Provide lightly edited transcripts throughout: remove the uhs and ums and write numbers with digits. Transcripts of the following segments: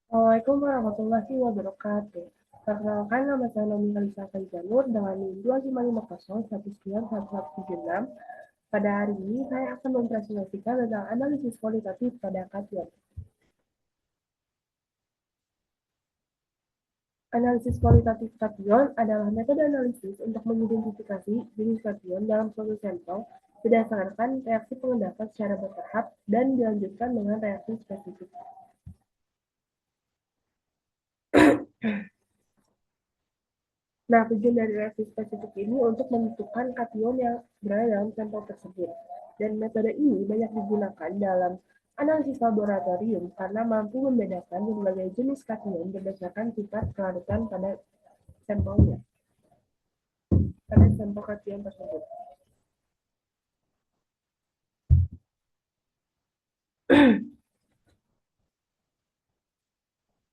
Assalamualaikum warahmatullahi wabarakatuh. Perkenalkan, nama saya Nomi Kalisa Janur dengan NIM 2550 Pada hari ini saya akan mempresentasikan tentang analisis kualitatif pada kation. Analisis kualitatif kation adalah metode analisis untuk mengidentifikasi jenis kation dalam suatu sampel berdasarkan reaksi pengendapan secara bertahap dan dilanjutkan dengan reaksi spesifik. Nah, tujuan dari reaksi spesifik ini untuk menentukan kation yang berada dalam sampel tersebut. Dan metode ini banyak digunakan dalam analisis laboratorium karena mampu membedakan berbagai jenis kation berdasarkan sifat kelarutan pada sampelnya, pada sampel kation tersebut.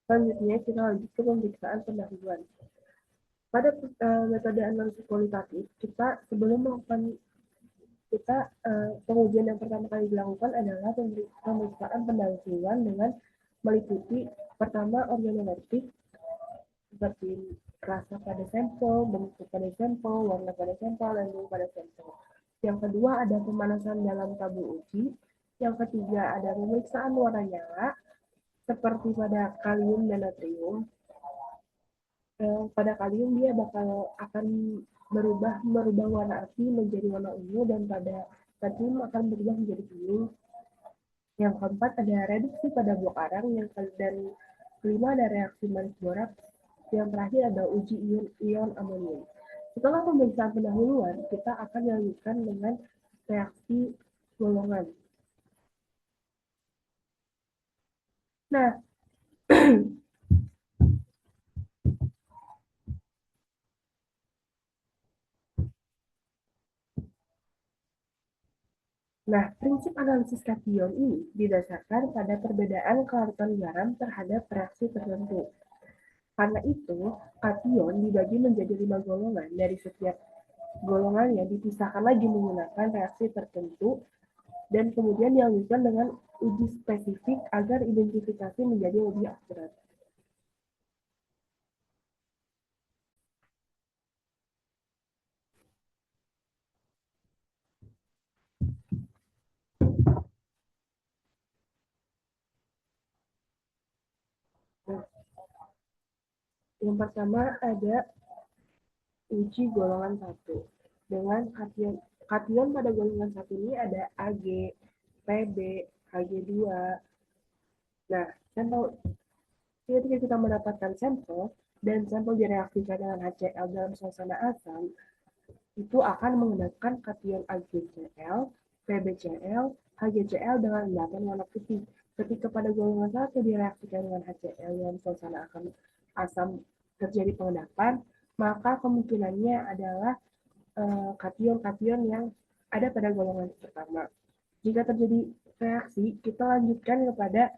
Selanjutnya, kita lanjut ke pemeriksaan pendahuluan. Pada metode analisis kualitatif, kita sebelum melakukan pengujian yang pertama kali dilakukan adalah pemeriksaan pendahuluan dengan meliputi pertama organoleptik seperti rasa pada sampel, bentuk pada sampel, warna pada sampel, dan bau pada sampel. Yang kedua ada pemanasan dalam tabung uji. Yang ketiga ada pemeriksaan warna nyala seperti pada kalium dan natrium. Pada kalium dia akan merubah warna api menjadi warna ungu dan pada natrium akan berubah menjadi kuning. Yang keempat ada reduksi pada blok arang, dan kelima ada reaksi manis borak. Yang terakhir ada uji ion amonium. Setelah pemeriksaan pendahuluan, kita akan dilanjutkan dengan reaksi golongan. Nah, prinsip analisis kation ini didasarkan pada perbedaan kelarutan garam terhadap reaksi tertentu. Karena itu, kation dibagi menjadi 5 golongan. Dari setiap golongannya dipisahkan lagi menggunakan reaksi tertentu dan kemudian dilanjutkan dengan uji spesifik agar identifikasi menjadi lebih akurat. Nah, yang pertama ada uji golongan 1. Dengan kation pada golongan 1 ini ada Ag, Pb, Hg2. Nah, ketika kita mendapatkan sampel dan sampel direaksikan dengan HCl dalam suasana asam, itu akan menggunakan kation AgCl, PbCl, HgCl dengan endapan warna putih. Ketika pada golongan 1 direaksikan dengan HCl dalam suasana asam terjadi pengendapan, maka kemungkinannya adalah kation-kation yang ada pada golongan pertama. Jika terjadi reaksi, kita lanjutkan kepada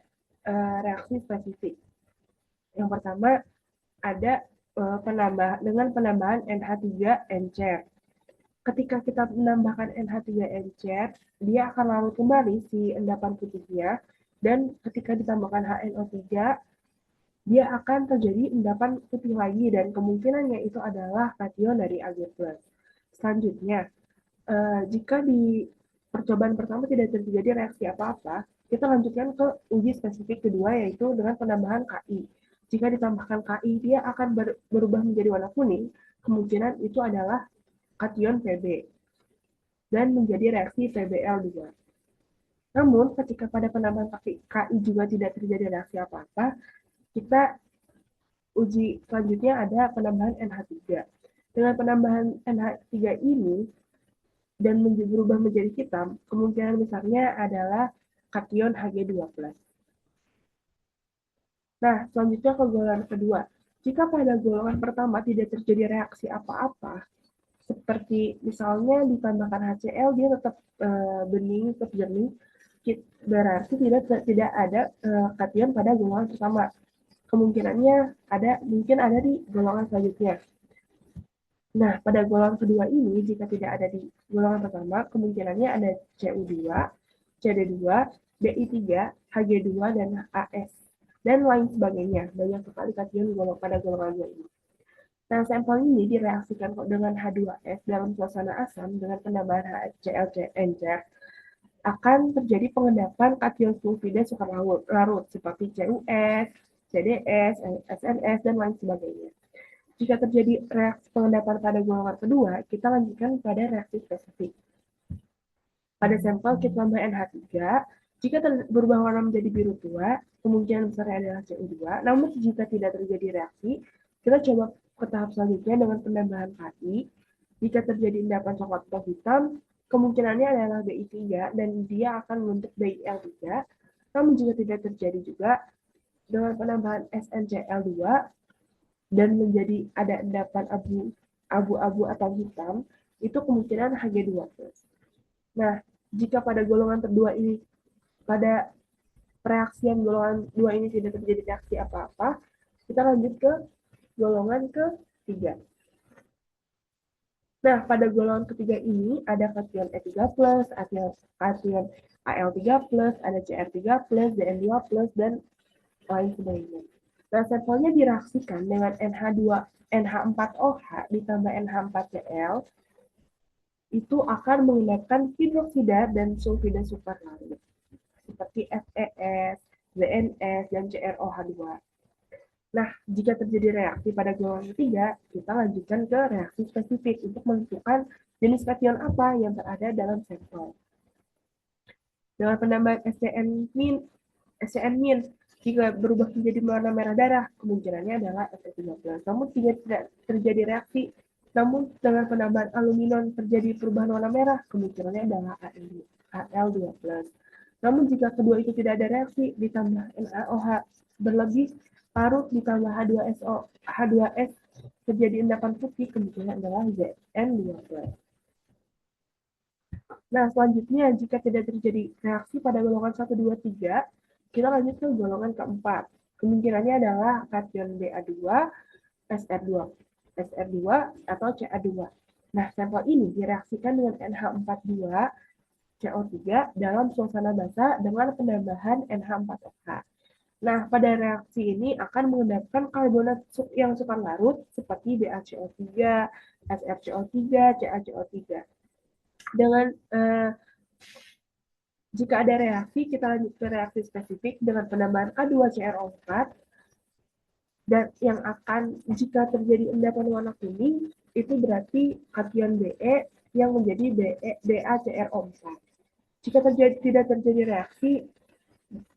reaksi spesifik. Yang pertama ada dengan penambahan NH3-encer. Ketika kita menambahkan NH3-encer, dia akan larut kembali si endapan putihnya, dan ketika ditambahkan HNO3, dia akan terjadi endapan putih lagi, dan kemungkinannya itu adalah kation dari Ag+. Selanjutnya, jika di percobaan pertama tidak terjadi reaksi apa-apa, kita lanjutkan ke uji spesifik kedua, yaitu dengan penambahan Ki. Jika ditambahkan Ki, dia akan berubah menjadi warna kuning, kemungkinan itu adalah kation Pb dan menjadi reaksi PbL juga. Namun, ketika pada penambahan Ki juga tidak terjadi reaksi apa-apa, kita uji selanjutnya ada penambahan NH3. Dengan penambahan NH3 ini dan berubah menjadi hitam, kemungkinan besarnya adalah kation Hg2+. Nah, selanjutnya ke golongan kedua. Jika pada golongan pertama tidak terjadi reaksi apa-apa, seperti misalnya ditambahkan HCl, dia tetap bening, tetap jernih, berarti tidak ada kation pada golongan pertama. Kemungkinannya mungkin ada di golongan selanjutnya. Nah, pada golongan kedua ini, jika tidak ada di golongan pertama, kemungkinannya ada Cu2, CD2, Di3, Hg2, dan As. dan lain sebagainya. Banyak sekali kation pada golongan 2 ini. Nah, sampel ini direaksikan dengan H2S dalam suasana asam dengan penambahan HCl akan terjadi pengendapan kation sulfida superlarut seperti CuS, CDS, SNS, dan lain sebagainya. Jika terjadi reaksi pengendapan pada golongan kedua, kita lanjutkan pada reaksi spesifik. Pada sampel kita tambah NH3, jika berubah warna menjadi biru tua, kemungkinan besarnya adalah Cu2. Namun jika tidak terjadi reaksi, kita coba ke tahap selanjutnya dengan penambahan Ki. Jika terjadi endapan coklat atau hitam, kemungkinannya adalah Bi3 dan dia akan membentuk BiL3. Namun jika tidak terjadi juga, dengan penambahan SnCl2 dan menjadi ada endapan abu-abu atau hitam, itu kemungkinan Hg2+. Nah, jika pada golongan kedua ini, pada reaksian golongan 2 ini tidak terjadi reaksi apa-apa, kita lanjut ke golongan ketiga. Nah, pada golongan ketiga ini ada kation E3+, kation Al3+, ada Cr3+, Dn2+, dan lain sebagainya. Nah, sampelnya direaksikan dengan NH4OH ditambah NH4Cl, itu akan menggunakan hidroksida dan sulfida superlarut seperti FeS, ZnS, dan CrOH2. Nah, jika terjadi reaksi pada golongan ketiga, kita lanjutkan ke reaksi spesifik untuk menentukan jenis kation apa yang berada dalam sampel. Dengan penambahan SCN-, jika berubah menjadi warna merah darah, kemungkinannya adalah Fe13. Namun tidak terjadi reaksi, namun dengan penambahan aluminon terjadi perubahan warna merah, kemungkinannya adalah Al2+. Namun jika kedua itu tidak ada reaksi, ditambah NaOH berlebih, larut ditambah H2S terjadi endapan putih, kemungkinan adalah Zn2+. Nah, selanjutnya jika tidak terjadi reaksi pada golongan 1, 2, 3, kita lanjut ke golongan keempat. Kemungkinannya adalah kation Ba2, SR2, atau Ca2. Nah, sampel ini direaksikan dengan NH42, CO3 dalam suasana basah dengan penambahan NH4OH. Nah, pada reaksi ini akan mengendapkan karbonat yang superlarut seperti BaCO3, SrCO3, CaCO3. Dengan jika ada reaksi, kita lanjut ke reaksi spesifik dengan penambahan K2CrO4 dan yang akan jika terjadi endapan warna kuning itu berarti kation Be yang menjadi BaCrO4. Jika tidak terjadi reaksi,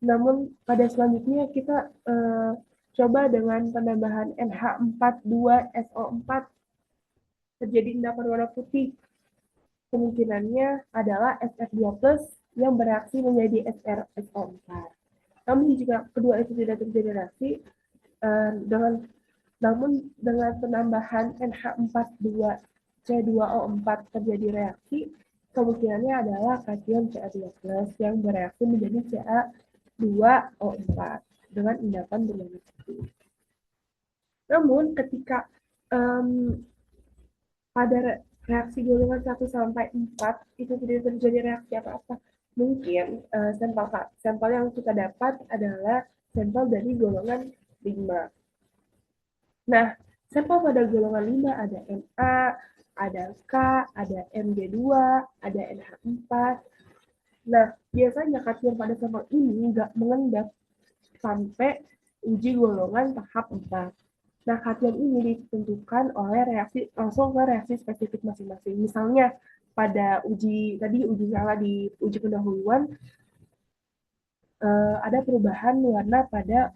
namun pada selanjutnya kita coba dengan penambahan NH42SO4 terjadi endapan warna putih. Kemungkinannya adalah Sf2+ yang bereaksi menjadi SrSO4. Namun jika kedua itu tidak terjadi reaksi, namun dengan penambahan NH42C2O4 terjadi reaksi, kemungkinannya adalah kation Ca2+ yang bereaksi menjadi Ca2O4 dengan endapan berwarna putih. Namun ketika pada reaksi golongan 1 sampai 4 itu tidak terjadi reaksi apa-apa, mungkin sampel yang kita dapat adalah sampel dari golongan 5. Nah, sampel pada golongan 5 ada Na, ada K, ada Mg2, ada NH4. Nah, biasanya kation pada sampel ini nggak mengendap sampai uji golongan tahap 4. Nah, kation ini ditentukan oleh langsung ke reaksi spesifik masing-masing. Misalnya, pada uji nyala di uji pendahuluan, ada perubahan warna pada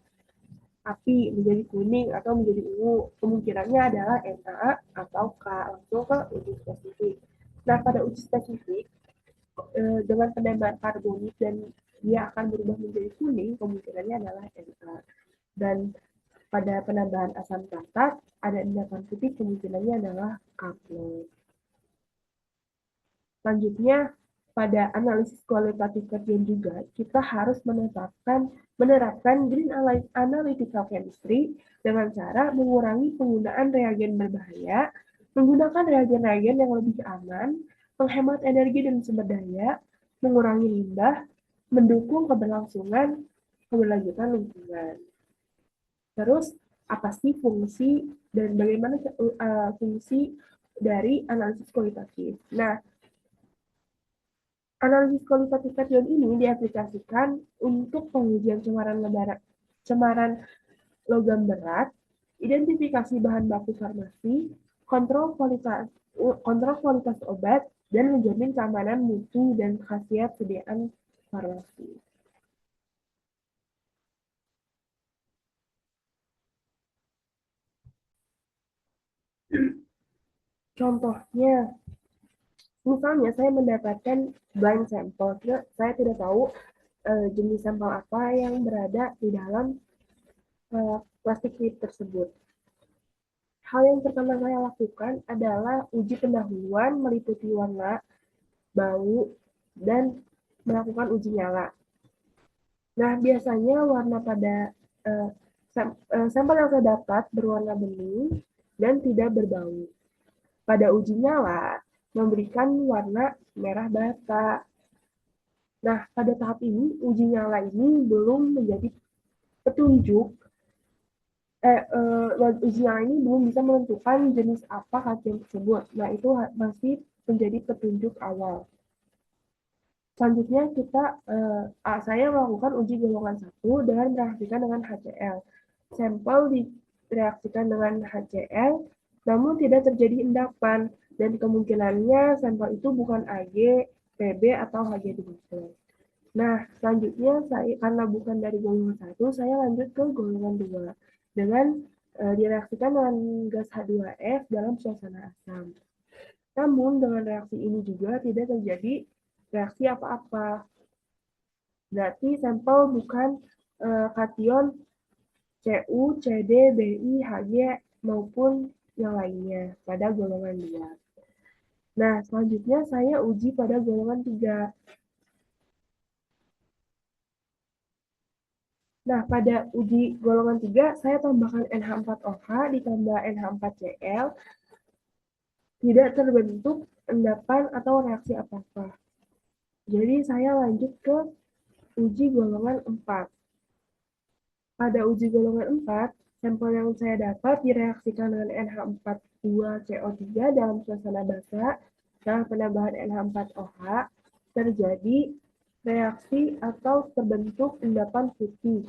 api menjadi kuning atau menjadi ungu. Kemungkinannya adalah Na atau K, langsung ke uji spesifik. Nah, pada uji spesifik, dengan penambahan karbonit dan dia akan berubah menjadi kuning, kemungkinannya adalah Na. Dan pada penambahan asam tartar, ada endapan putih, kemungkinannya adalah K+. Selanjutnya, pada analisis kualitatif kation juga, kita harus menerapkan green analytical chemistry dengan cara mengurangi penggunaan reagen berbahaya, menggunakan reagen-reagen yang lebih aman, menghemat energi dan sumber daya, mengurangi limbah, mendukung keberlanjutan lingkungan. Terus, apa sih fungsi dan bagaimana fungsi dari analisis kualitatif? Nah, analisis kualitatif kation ini diaplikasikan untuk pengujian cemaran logam berat, identifikasi bahan baku farmasi, kontrol kualitas obat, dan menjamin keamanan mutu dan khasiat sediaan farmasi. Contohnya, misalnya saya mendapatkan blind sample, saya tidak tahu jenis sampel apa yang berada di dalam plastik kit tersebut. Hal yang pertama saya lakukan adalah uji pendahuluan meliputi warna, bau, dan melakukan uji nyala. Nah, biasanya warna pada uh, sampel yang saya dapat berwarna bening dan tidak berbau. Pada uji nyala, memberikan warna merah bata. Nah, pada tahap ini, uji nyala ini belum menjadi petunjuk, uji nyala ini belum bisa menentukan jenis apa kacang tersebut. Nah, itu masih menjadi petunjuk awal. Selanjutnya saya melakukan uji golongan 1 dengan mereaksikan dengan HCl. Sampel direaksikan dengan HCl, namun tidak terjadi endapan, dan kemungkinannya sampel itu bukan Ag, Pb, atau Hg2+. Nah, selanjutnya karena bukan dari golongan 1, saya lanjut ke golongan 2 dengan direaksikan dengan gas H2F dalam suasana asam. Namun dengan reaksi ini juga tidak terjadi reaksi apa-apa. Berarti sampel bukan kation Cu, Cd, Bi, Hg maupun yang lainnya pada golongan 2. Nah, selanjutnya saya uji pada golongan 3. Nah, pada uji golongan 3, saya tambahkan NH4OH ditambah NH4Cl, tidak terbentuk endapan atau reaksi apa-apa. Jadi, saya lanjut ke uji golongan 4. Pada uji golongan 4, sampel yang saya dapat direaksikan dengan NH42CO3 dalam suasana basah. Setelah penambahan NH4OH, terjadi reaksi atau terbentuk endapan putih.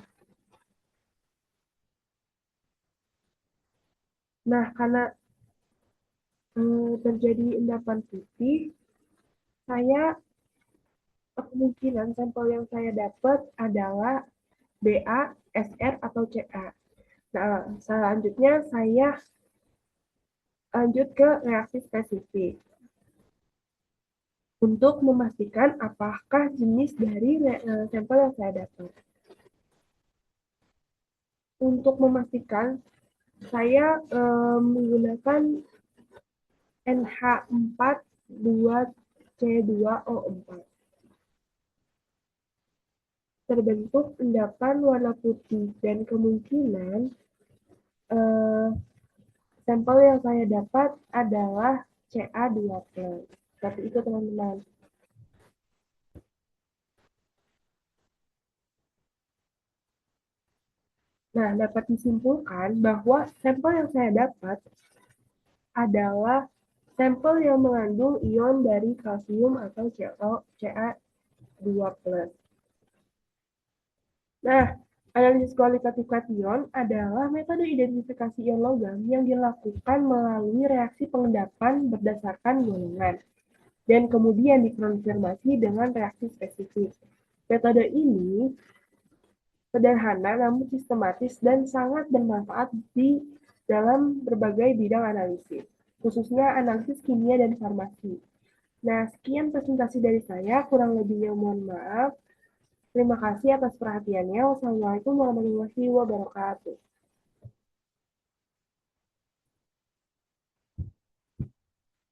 Nah, karena terjadi endapan putih, kemungkinan sampel yang saya dapat adalah BA, SR, atau CA. Nah, selanjutnya saya lanjut ke reaksi spesifik untuk memastikan apakah jenis dari sampel yang saya dapat. Untuk memastikan, saya menggunakan NH4-2C2O4. Terbentuk endapan warna putih dan kemungkinan sampel yang saya dapat adalah Ca2+. Seperti itu, teman-teman. Nah, dapat disimpulkan bahwa sampel yang saya dapat adalah sampel yang mengandung ion dari kalsium atau Ca2+. Nah, analisis kualitatif kation adalah metode identifikasi ion logam yang dilakukan melalui reaksi pengendapan berdasarkan golongan dan kemudian dikonfirmasi dengan reaksi spesifik. Metode ini sederhana namun sistematis dan sangat bermanfaat di dalam berbagai bidang analisis, khususnya analisis kimia dan farmasi. Nah, sekian presentasi dari saya, kurang lebihnya mohon maaf. Terima kasih atas perhatiannya. Wassalamualaikum warahmatullahi wabarakatuh.